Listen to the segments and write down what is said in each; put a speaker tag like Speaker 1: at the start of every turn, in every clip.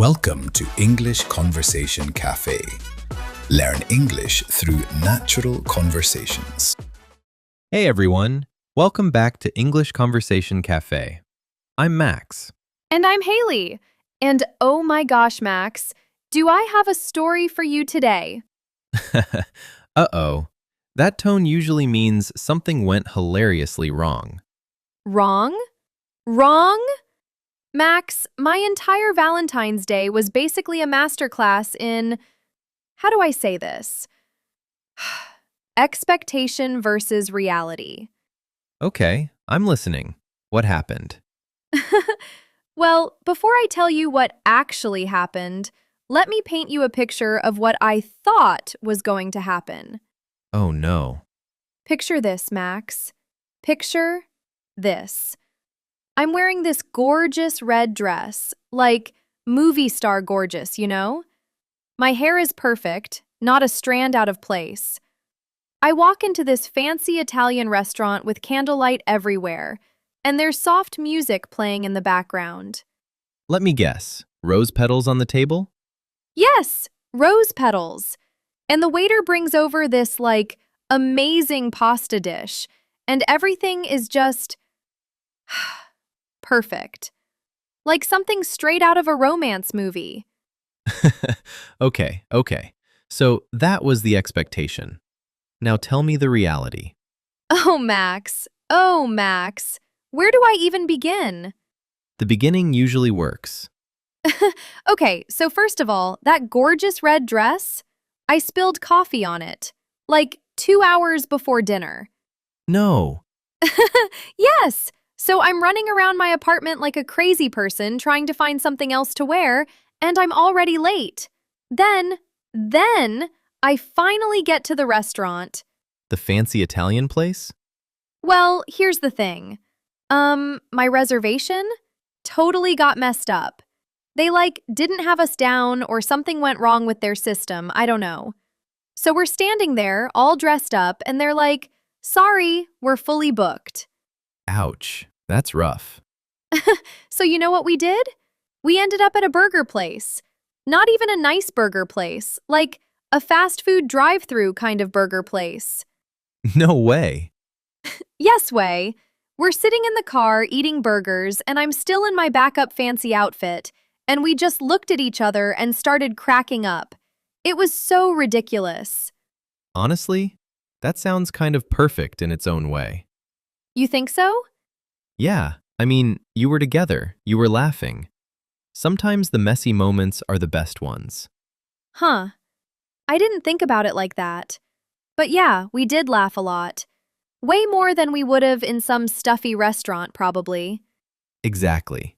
Speaker 1: Welcome to English Conversation Café. Learn English through natural conversations.
Speaker 2: Hey everyone, welcome back to English Conversation Café. I'm Max.
Speaker 3: And I'm Haley. And oh my gosh, Max, do I have a story for you today?
Speaker 2: Uh-oh. That tone usually means something went hilariously wrong.
Speaker 3: Wrong? Wrong? Max, my entire Valentine's Day was basically a masterclass in, how do I say this? Expectation versus reality.
Speaker 2: Okay, I'm listening. What happened?
Speaker 3: Well, before I tell you what actually happened, let me paint you a picture of what I thought was going to happen.
Speaker 2: Oh no.
Speaker 3: Picture this, Max. Picture this. I'm wearing this gorgeous red dress, like movie star gorgeous, you know? My hair is perfect, not a strand out of place. I walk into this fancy Italian restaurant with candlelight everywhere, and there's soft music playing in the background.
Speaker 2: Let me guess. Rose petals on the table?
Speaker 3: Yes, rose petals. And the waiter brings over this, amazing pasta dish, and everything is just perfect. Like something straight out of a romance movie.
Speaker 2: Okay. So that was the expectation. Now tell me the reality.
Speaker 3: Oh, Max. Oh, Max. Where do I even begin?
Speaker 2: The beginning usually works.
Speaker 3: Okay, so first of all, that gorgeous red dress, I spilled coffee on it, 2 hours before dinner.
Speaker 2: No.
Speaker 3: Yes! So I'm running around my apartment like a crazy person trying to find something else to wear, and I'm already late. Then, I finally get to the restaurant.
Speaker 2: The fancy Italian place?
Speaker 3: Well, here's the thing. My reservation totally got messed up. They, didn't have us down or something went wrong with their system, I don't know. So we're standing there, all dressed up, and they're like, sorry, we're fully booked.
Speaker 2: Ouch. That's rough.
Speaker 3: So you know what we did? We ended up at a burger place. Not even a nice burger place, like a fast food drive-through kind of burger place.
Speaker 2: No way.
Speaker 3: Yes way. We're sitting in the car eating burgers, and I'm still in my backup fancy outfit, and we just looked at each other and started cracking up. It was so ridiculous.
Speaker 2: Honestly, that sounds kind of perfect in its own way.
Speaker 3: You think so?
Speaker 2: Yeah, I mean, you were together, you were laughing. Sometimes the messy moments are the best ones.
Speaker 3: Huh. I didn't think about it like that. But yeah, we did laugh a lot. Way more than we would have in some stuffy restaurant, probably.
Speaker 2: Exactly.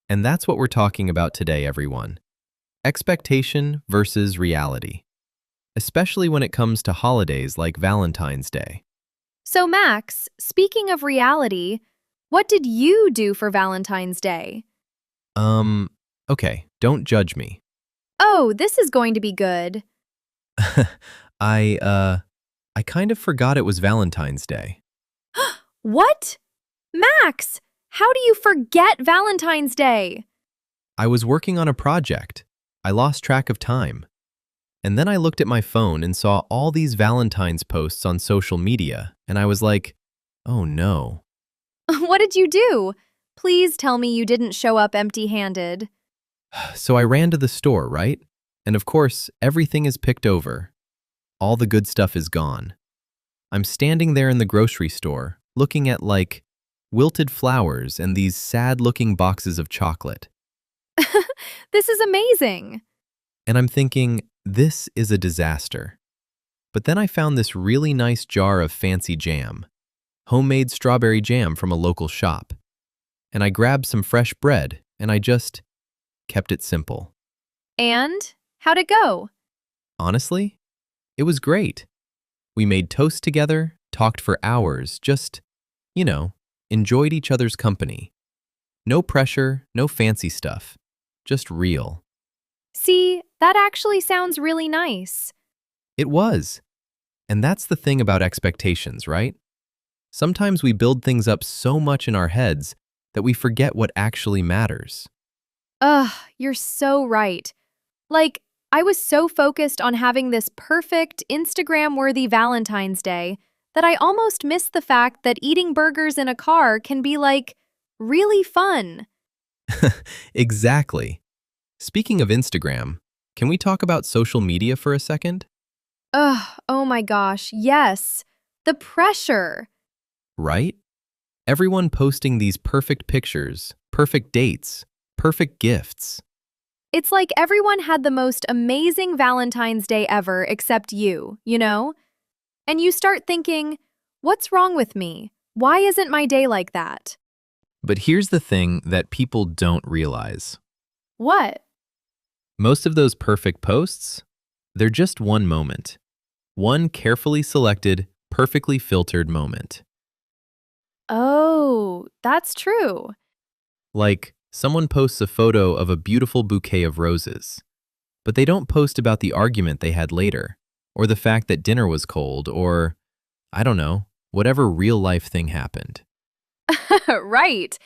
Speaker 2: And that's what we're talking about today, everyone. Expectation versus reality. Especially when it comes to holidays like Valentine's Day.
Speaker 3: So Max, speaking of reality, what did you do for Valentine's Day?
Speaker 2: Okay, don't judge me.
Speaker 3: Oh, this is going to be good.
Speaker 2: I kind of forgot it was Valentine's Day.
Speaker 3: What? Max, how do you forget Valentine's Day?
Speaker 2: I was working on a project. I lost track of time. And then I looked at my phone and saw all these Valentine's posts on social media, and I was like, oh no.
Speaker 3: What did you do? Please tell me you didn't show up empty-handed.
Speaker 2: So I ran to the store, right? And of course, everything is picked over. All the good stuff is gone. I'm standing there in the grocery store, looking at, wilted flowers and these sad-looking boxes of chocolate.
Speaker 3: This is amazing.
Speaker 2: And I'm thinking, this is a disaster. But then I found this really nice jar of fancy jam, homemade strawberry jam from a local shop. And I grabbed some fresh bread, and I just kept it simple.
Speaker 3: And how'd it go?
Speaker 2: Honestly, it was great. We made toast together, talked for hours, just, enjoyed each other's company. No pressure, no fancy stuff, just real.
Speaker 3: See, that actually sounds really nice.
Speaker 2: It was. And that's the thing about expectations, right? Sometimes we build things up so much in our heads that we forget what actually matters.
Speaker 3: Ugh, you're so right. Like, I was so focused on having this perfect Instagram worthy Valentine's Day that I almost missed the fact that eating burgers in a car can be really fun.
Speaker 2: Exactly. Speaking of Instagram, can we talk about social media for a second?
Speaker 3: Ugh, oh my gosh, yes. The pressure.
Speaker 2: Right? Everyone posting these perfect pictures, perfect dates, perfect gifts.
Speaker 3: It's like everyone had the most amazing Valentine's Day ever except you? And you start thinking, what's wrong with me? Why isn't my day like that?
Speaker 2: But here's the thing that people don't realize.
Speaker 3: What?
Speaker 2: Most of those perfect posts, they're just one moment. One carefully selected, perfectly filtered moment.
Speaker 3: Oh, that's true.
Speaker 2: Like, someone posts a photo of a beautiful bouquet of roses, but they don't post about the argument they had later, or the fact that dinner was cold, or, I don't know, whatever real life thing happened.
Speaker 3: Right.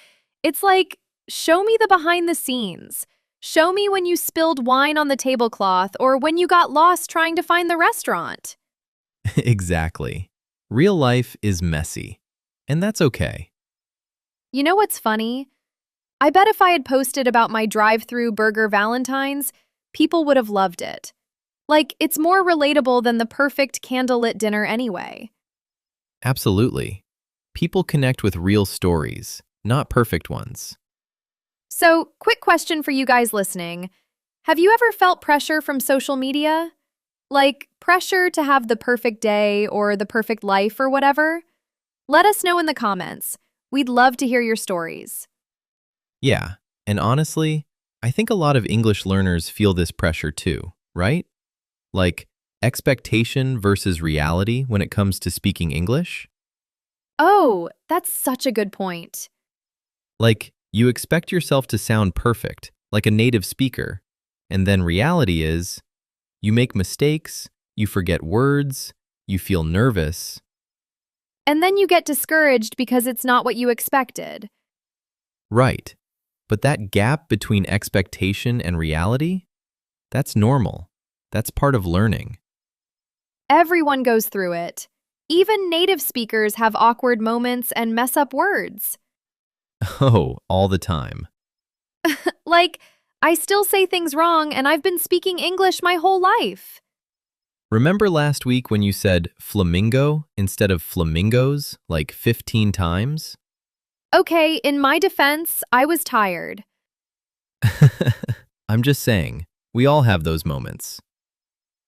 Speaker 3: It's like, show me the behind the scenes. Show me when you spilled wine on the tablecloth or when you got lost trying to find the restaurant.
Speaker 2: Exactly. Real life is messy, and that's okay.
Speaker 3: You know what's funny? I bet if I had posted about my drive-through burger Valentines, people would have loved it. Like, it's more relatable than the perfect candlelit dinner anyway.
Speaker 2: Absolutely. People connect with real stories, not perfect ones.
Speaker 3: So, quick question for you guys listening. Have you ever felt pressure from social media? Like, pressure to have the perfect day or the perfect life or whatever? Let us know in the comments. We'd love to hear your stories.
Speaker 2: Yeah, and honestly, I think a lot of English learners feel this pressure too, right? Like expectation versus reality when it comes to speaking English?
Speaker 3: Oh, that's such a good point.
Speaker 2: Like you expect yourself to sound perfect, like a native speaker, and then reality is you make mistakes, you forget words, you feel nervous.
Speaker 3: And then you get discouraged because it's not what you expected.
Speaker 2: Right. But that gap between expectation and reality, that's normal. That's part of learning.
Speaker 3: Everyone goes through it. Even native speakers have awkward moments and mess up words.
Speaker 2: Oh, all the time.
Speaker 3: Like, I still say things wrong and I've been speaking English my whole life.
Speaker 2: Remember last week when you said flamingo instead of flamingos like 15 times?
Speaker 3: Okay, in my defense, I was tired.
Speaker 2: I'm just saying, we all have those moments.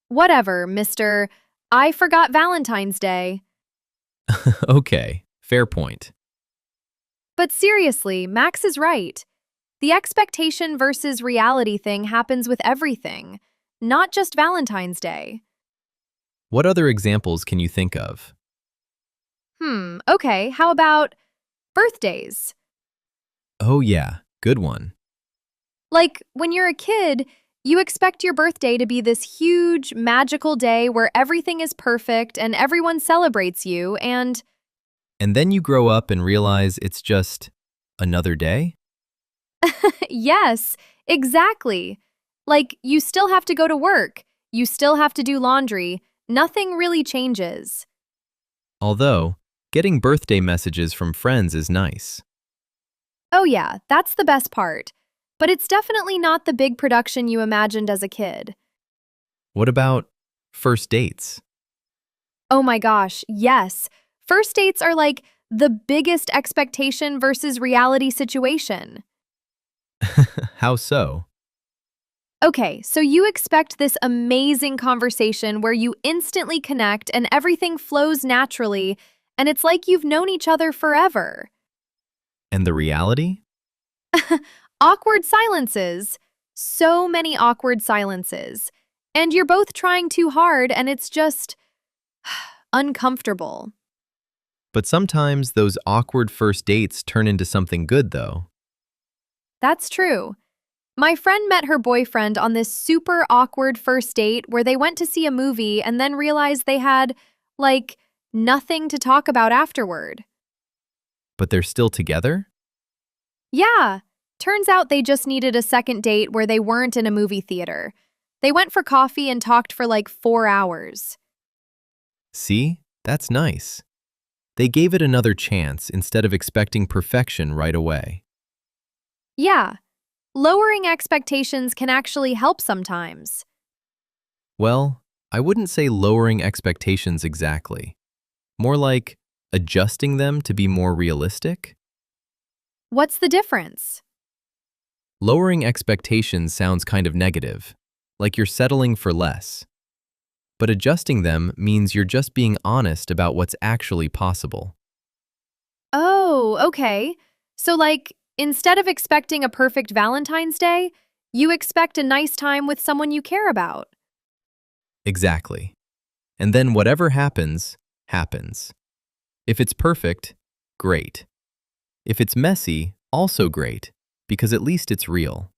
Speaker 3: Whatever, mister. I forgot Valentine's Day.
Speaker 2: Okay, fair point.
Speaker 3: But seriously, Max is right. The expectation versus reality thing happens with everything, not just Valentine's Day.
Speaker 2: What other examples can you think of?
Speaker 3: Okay, how about birthdays?
Speaker 2: Oh, yeah, good one.
Speaker 3: Like, when you're a kid, you expect your birthday to be this huge, magical day where everything is perfect and everyone celebrates you, and
Speaker 2: And then you grow up and realize it's just another day?
Speaker 3: yes, exactly. Like, you still have to go to work, you still have to do laundry, nothing really changes.
Speaker 2: Although, getting birthday messages from friends is nice.
Speaker 3: Oh, yeah, that's the best part. But it's definitely not the big production you imagined as a kid.
Speaker 2: What about first dates?
Speaker 3: Oh my gosh, yes. First dates are like the biggest expectation versus reality situation.
Speaker 2: How so?
Speaker 3: Okay, so you expect this amazing conversation where you instantly connect and everything flows naturally, and it's like you've known each other forever.
Speaker 2: And the reality?
Speaker 3: Awkward silences. So many awkward silences. And you're both trying too hard, and it's just uncomfortable.
Speaker 2: But sometimes those awkward first dates turn into something good, though.
Speaker 3: That's true. My friend met her boyfriend on this super awkward first date where they went to see a movie and then realized they had, like, nothing to talk about afterward.
Speaker 2: But they're still together?
Speaker 3: Yeah, Turns out they just needed a second date where they weren't in a movie theater. They went for coffee and talked for like 4 hours.
Speaker 2: See? That's nice. They gave it another chance instead of expecting perfection right away.
Speaker 3: Yeah, lowering expectations can actually help sometimes.
Speaker 2: Well, I wouldn't say lowering expectations exactly. More like adjusting them to be more realistic.
Speaker 3: What's the difference?
Speaker 2: Lowering expectations sounds kind of negative, like you're settling for less. But adjusting them means you're just being honest about what's actually possible.
Speaker 3: Oh, okay. So, like, instead of expecting a perfect Valentine's Day, you expect a nice time with someone you care about.
Speaker 2: Exactly. And then whatever happens, happens. If it's perfect, great. If it's messy, also great, because at least it's real.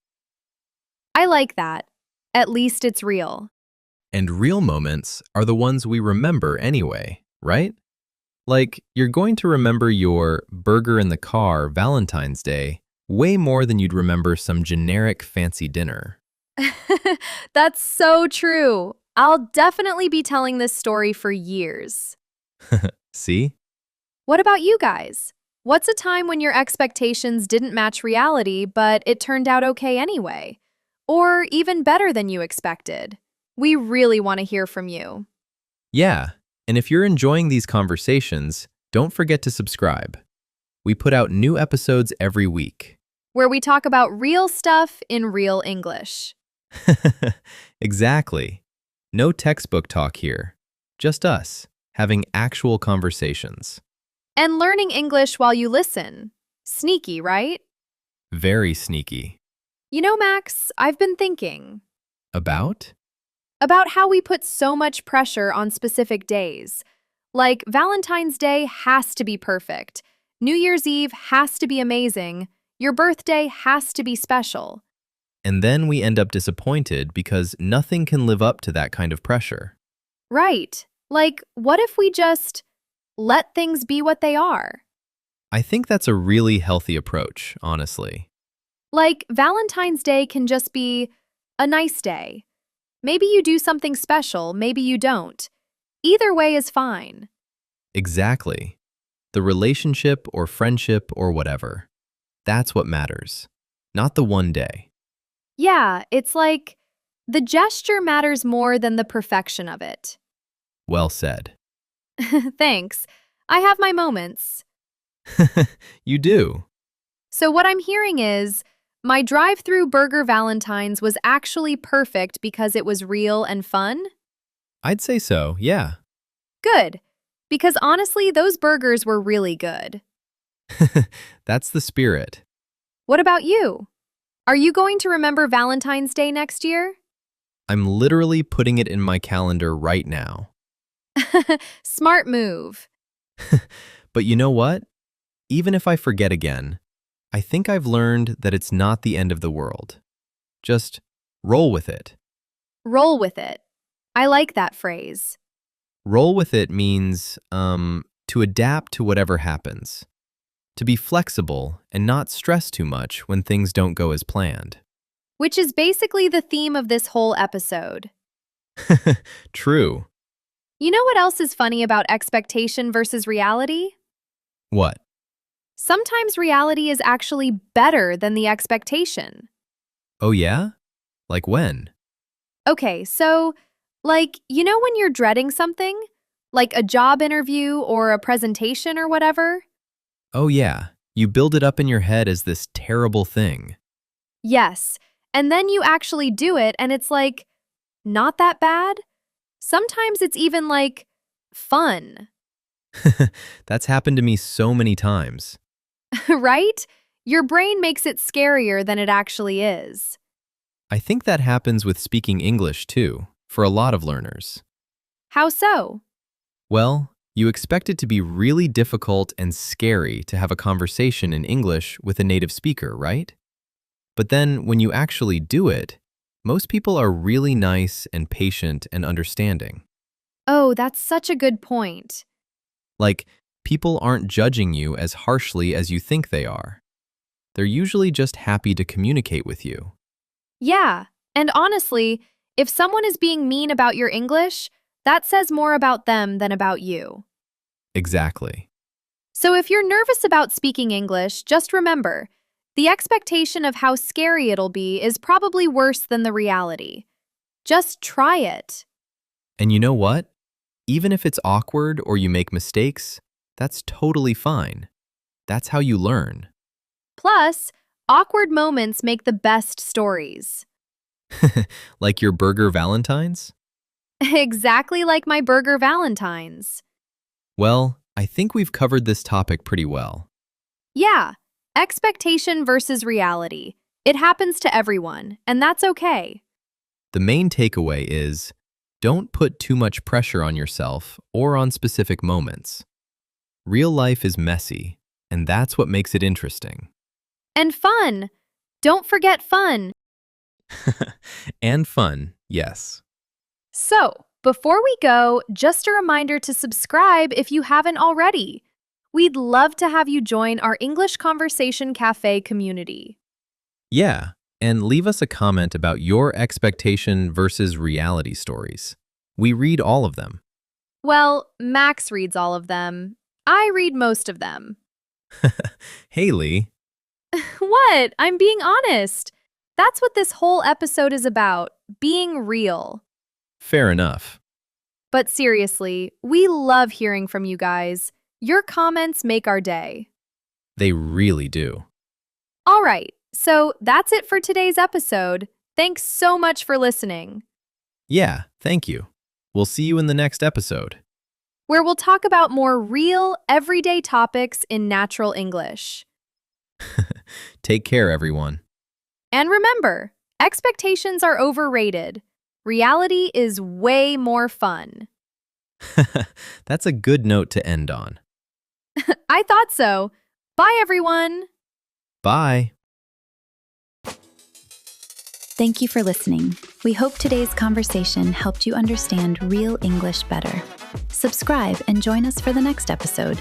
Speaker 3: I like that. At least it's real.
Speaker 2: And real moments are the ones we remember anyway, right? Like, you're going to remember your burger in the car Valentine's Day way more than you'd remember some generic fancy dinner.
Speaker 3: That's so true. I'll definitely be telling this story for years.
Speaker 2: See?
Speaker 3: What about you guys? What's a time when your expectations didn't match reality, but it turned out okay anyway? Or even better than you expected? We really want to hear from you.
Speaker 2: Yeah, and if you're enjoying these conversations, don't forget to subscribe. We put out new episodes every week.
Speaker 3: Where we talk about real stuff in real English.
Speaker 2: Exactly. No textbook talk here. Just us, having actual conversations.
Speaker 3: And learning English while you listen. Sneaky, right?
Speaker 2: Very sneaky.
Speaker 3: You know, Max, I've been thinking
Speaker 2: About?
Speaker 3: about how we put so much pressure on specific days. Like, Valentine's Day has to be perfect. New Year's Eve has to be amazing. Your birthday has to be special.
Speaker 2: And then we end up disappointed because nothing can live up to that kind of pressure.
Speaker 3: Right. Like, what if we just let things be what they are?
Speaker 2: I think that's a really healthy approach, honestly.
Speaker 3: Like, Valentine's Day can just be a nice day. Maybe you do something special, maybe you don't. Either way is fine.
Speaker 2: Exactly. The relationship or friendship or whatever. That's what matters, not the one day.
Speaker 3: Yeah, it's like the gesture matters more than the perfection of it.
Speaker 2: Well said.
Speaker 3: Thanks. I have my moments.
Speaker 2: You do.
Speaker 3: So, what I'm hearing is my drive through Burger Valentine's was actually perfect because it was real and fun?
Speaker 2: I'd say so, yeah.
Speaker 3: Good. Because honestly, those burgers were really good.
Speaker 2: That's the spirit.
Speaker 3: What about you? Are you going to remember Valentine's Day next year?
Speaker 2: I'm literally putting it in my calendar right now.
Speaker 3: Smart move.
Speaker 2: But you know what? Even if I forget again, I think I've learned that it's not the end of the world. Just roll with it.
Speaker 3: Roll with it. I like that phrase.
Speaker 2: Roll with it means to adapt to whatever happens, to be flexible and not stress too much when things don't go as planned.
Speaker 3: Which is basically the theme of this whole episode.
Speaker 2: True.
Speaker 3: You know what else is funny about expectation versus reality?
Speaker 2: What?
Speaker 3: Sometimes reality is actually better than the expectation.
Speaker 2: Oh yeah? Like when?
Speaker 3: Okay, so, like, you know when you're dreading something? Like a job interview or a presentation or whatever?
Speaker 2: Oh yeah, you build it up in your head as this terrible thing.
Speaker 3: Yes, and then you actually do it and it's like, not that bad? Sometimes it's even like, fun,
Speaker 2: That's happened to me so many times.
Speaker 3: right? Your brain makes it scarier than it actually is.
Speaker 2: I think that happens with speaking English too, for a lot of learners.
Speaker 3: How so?
Speaker 2: Well, you expect it to be really difficult and scary to have a conversation in English with a native speaker, right? But then when you actually do it, most people are really nice and patient and understanding.
Speaker 3: Oh, that's such a good point.
Speaker 2: Like, people aren't judging you as harshly as you think they are. They're usually just happy to communicate with you.
Speaker 3: Yeah, and honestly, if someone is being mean about your English, that says more about them than about you.
Speaker 2: Exactly.
Speaker 3: So if you're nervous about speaking English, just remember, the expectation of how scary it'll be is probably worse than the reality. Just try it.
Speaker 2: And you know what? Even if it's awkward or you make mistakes, that's totally fine. That's how you learn.
Speaker 3: Plus, awkward moments make the best stories.
Speaker 2: Like your burger Valentines?
Speaker 3: Exactly like my burger Valentines.
Speaker 2: Well, I think we've covered this topic pretty well.
Speaker 3: Yeah, expectation versus reality. It happens to everyone, and that's okay.
Speaker 2: The main takeaway is don't put too much pressure on yourself or on specific moments. Real life is messy, and that's what makes it interesting.
Speaker 3: And fun. Don't forget fun.
Speaker 2: And fun, yes.
Speaker 3: So, before we go, just a reminder to subscribe if you haven't already. We'd love to have you join our English Conversation Café community.
Speaker 2: Yeah, and leave us a comment about your expectation versus reality stories. We read all of them.
Speaker 3: Well, Max reads all of them. I read most of them.
Speaker 2: Haley.
Speaker 3: What? I'm being honest. That's what this whole episode is about, being real.
Speaker 2: Fair enough.
Speaker 3: But seriously, we love hearing from you guys. Your comments make our day.
Speaker 2: They really do.
Speaker 3: All right, so that's it for today's episode. Thanks so much for listening,
Speaker 2: Yeah, thank you. We'll see you in the next episode.
Speaker 3: where we'll talk about more real, everyday topics in natural English.
Speaker 2: Take care, everyone.
Speaker 3: And remember, expectations are overrated. Reality is way more fun.
Speaker 2: That's a good note to end on.
Speaker 3: I thought so. Bye, everyone.
Speaker 2: Bye.
Speaker 4: Thank you for listening. We hope today's conversation helped you understand real English better. Subscribe and join us for the next episode.